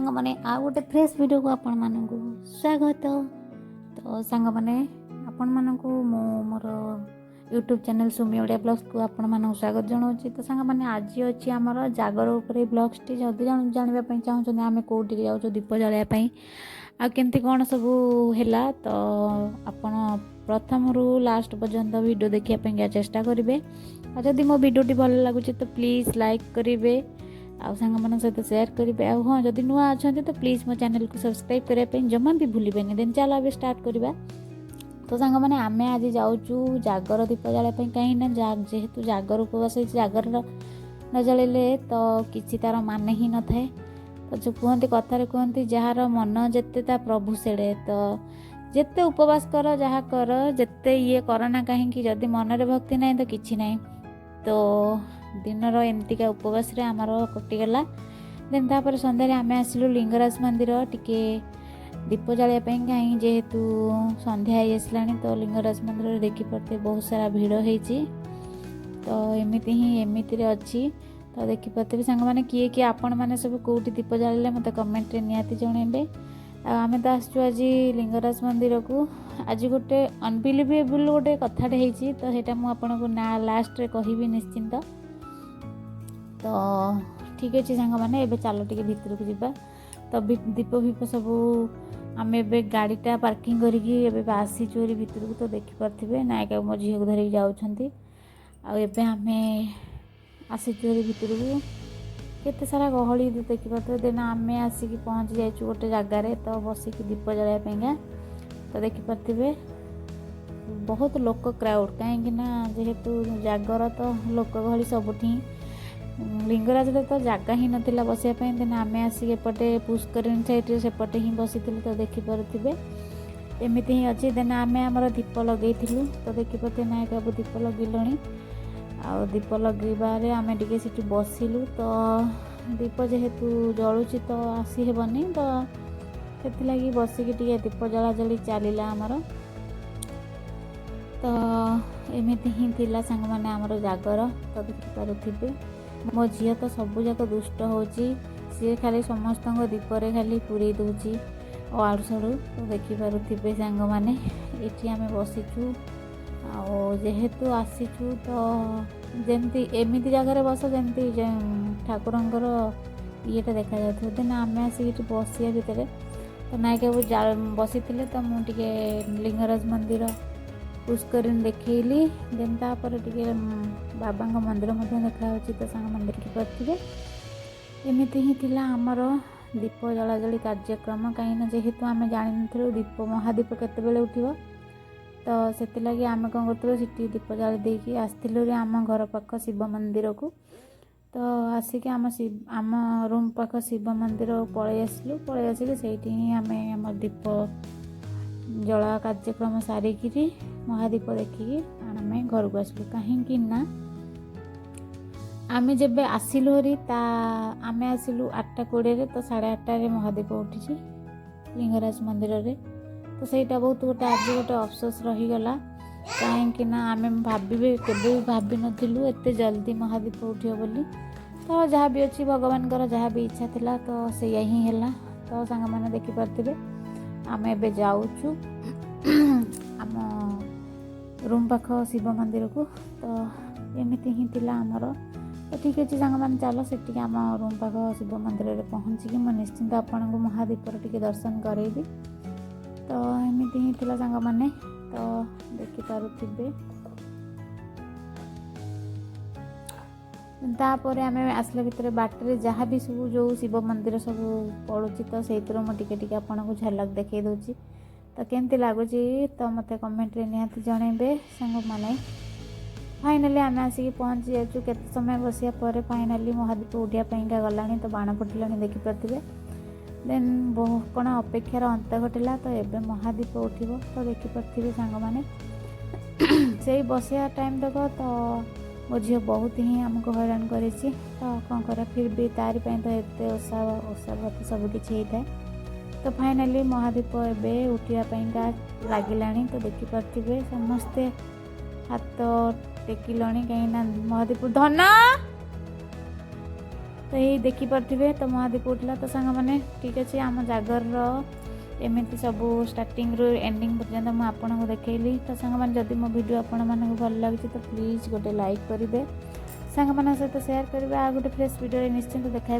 सांग माने आ गोटे फ्रेश वीडियो को आपण मानकु स्वागत। तो सांग माने आपण मानकु मो मोर YouTube channel Sumi Odia blogs को आपण मानकु स्वागत जणाउची। तो सांग माने आज अछि हमर जागर ऊपर ब्लॉग्स टी जल्दी जानिबा पई चाहू आमे कोठी जाउछो दीप जळाया पई आ केमती कोन सब हैला। तो आपण प्रथम रु लास्ट पर्यंत वीडियो देखिया पई चेष्टा करिवे। आ जदि मो वीडियो टी भल लागुची तो प्लीज लाइक करिवे आ सांग मन सहित शेयर करेंगे। हाँ जदि नुआ अच्छा तो प्लीज मो चैनल को सब्सक्राइब करने जमा भी भूलें। देन चलो अब स्टार्ट करवा। तो सांग मैंने आम आज जाऊँ जागर दीप जलाया कहीं जेहेतु जागर उपवास जागर न जलैले तो किसी तार मान ही न थाए। तो जो कहते कथार कहते जार मन जेते ता प्रभु सेड़े। तो जेते उपवास कर जहाँ कर जेते ये करना कहीं जदि मन में भक्ति ना तो किसी ना। तो दिनर एमतिका उपवास रे आमर कटिगला। देन तापर संध्यारे आम आसिलु लिंगराज मंदिर टिके दीप जलाया कहीं जेहेतु संध्या आसला। तो लिंगराज मंदिर देखी पारे बहुत सारा भिड़ होती। तो एमती ही एमती अच्छी। तो देखी पारे सांग मैंने किए किए आपण मैंने सब कौटी दीप जलाइले मत कमेंट रे निहाती जणेबे। आम तो आसचु आज लिंगराज मंदिर को। आज गोटे अनबिलीवेबल गोटे कथाटे होती। तो यहाँ मुझे ना लास्ट रे कहबी निश्चिंत। तो ठीक अच्छे सांग मैंने एबे चलो टिके भितर को जीवा। तो दीप भीप सब आम ए गाड़ीटा पार्किंग करके आसी चोरी भितर को। तो देखी पारे नायक मो झील को धरिक जाऊँगी। आबे आम आसी चोरी भितर को केते सारा गहली देखी पारे। देन आम आसिक पहुँची जाइए गोटे जगार। तो बसिक दीप जलाया तो देखी पारे बहुत लोक क्राउड कहीं जेहेतु जागर तो लोक गहली सबुठी। लिंगराज तो जगह ही नाला बसापी। देन आम आसिक एपटे पुष्करिणी साइड सेपटे ही बसी। तो देखिपे एमती ही अच्छी। देन आम आमर दीप लगे। तो देखिपे नायक बाबू दीप लगे आ दीप लगेबारे आम टे सीट बसिलु। तो दीप जेहेतु जलुची तो आसी हेबनी। तो से बसिक दीप जला जली चलला आमर। तो एमती ही थिला सांग माने आमर जागर। तो देखिपे मो झी तो सबू जाक दुष्ट होची। सी खाली समस्त दीपरे खाली पूरे दूची आड़ू साड़ू। तो देखिपे सांग मैंने ये आम बसीचु जेहेतु आसीचु। तो जमती एमती जगह बस जमती ठाकुरंकर येटा देखा जाए। देन आम आसिक बसिया भितर। तो नायक बसी तो मुझे लिंगराज मंदिर पुष्करिणी देखली। देन तापर टिके बाबा मंदिर देखा। तो सांग मन देखी पारे एमती ही थिला आमर दीप जलाजली कार्यक्रम। कहीं जेहेतु आम जान दीप महादीप केतबेले उठिबो। तो से लगी आम कौन करूँ सीटी दीप जला देकी आसलु आम घर पाख शिव मंदिर को। तो आसिक आम रूम पाख शिव मंदिर पलि आसलु। पलि आसिक से आम दीप जला कार्यक्रम सारिकी महादीप देखिकी आम घर को आसलु। कहीं ना आम जब आसिलु हरी आम आसिलु 8:20। तो 8:30 महादीप उठी लिंगराज मंदिर रे। तो सहीटा बहुत गोटे आज गोटे अफसोस रहीगला। कहीं आम भावे के भाभी नु एत जल्दी महादीप उठियो बोली। तो जहाँ भी अच्छी भगवान जहाँ भी इच्छा थिला तो से ही है। तो सांग मैंने देखी पारे आम ए जाऊँ आम रूम पाख शिव मंदिर को। तो एमती ही थिला आमर। तो ठीक अच्छे सांग मैंने चलो से आम रूम पाख शिव मंदिर में पहुँचिकी मैं निश्चिंत आपन को महादीपर टिके दर्शन करेबी। तो एमती ही थिला सांग मैंने। तो देखी पारुथिबे तापर आम आसला भितर बाटर जहाँ भी सब जो शिव मंदिर सब पड़ुची। तो से मुझे आपन को झलक देखे दूची। तो केमती लगुच तो मत कमेंट रे निहाती जणेबे सांग माने। फाइनाली आम आसिक पहुँची जाऊँ केते समय बसिया पर फाइनाली महादीप उठापा गला। तो बाण फुटिला देखी पारे। देन बहु कण अपेक्षार अंत घटला। तो एबे महादीप उठिबो। तो देखी पारे सांग माने से बसिया टाइम तक। तो मो झी बहुत ही आमको हैरान करी। तो कौन कर फिर भी तारी तो एत ओसा व्रत सब किसी होता है। तो फाइनाली महादीप एबे उठापा लगिला। तो देखी पारे समस्ते हाथ टेकिल कहीं महादीप धन तो यही देखिपे तो महादीप उठला। तो सांग मैंने ठीक अच्छे आम जागर एमती सब स्टार्टिंग रू एंडिंग पर्यंत मुझे आपको देखली। तो सांग मैंने जदि मो वीडियो आपण मानक भल लगी तो प्लीज़ गोटे लाइक करेंगे, सांग मान सहित शेयर करेंगे। आ गोटे फ्रेश वीडियो निश्चिंत देखा।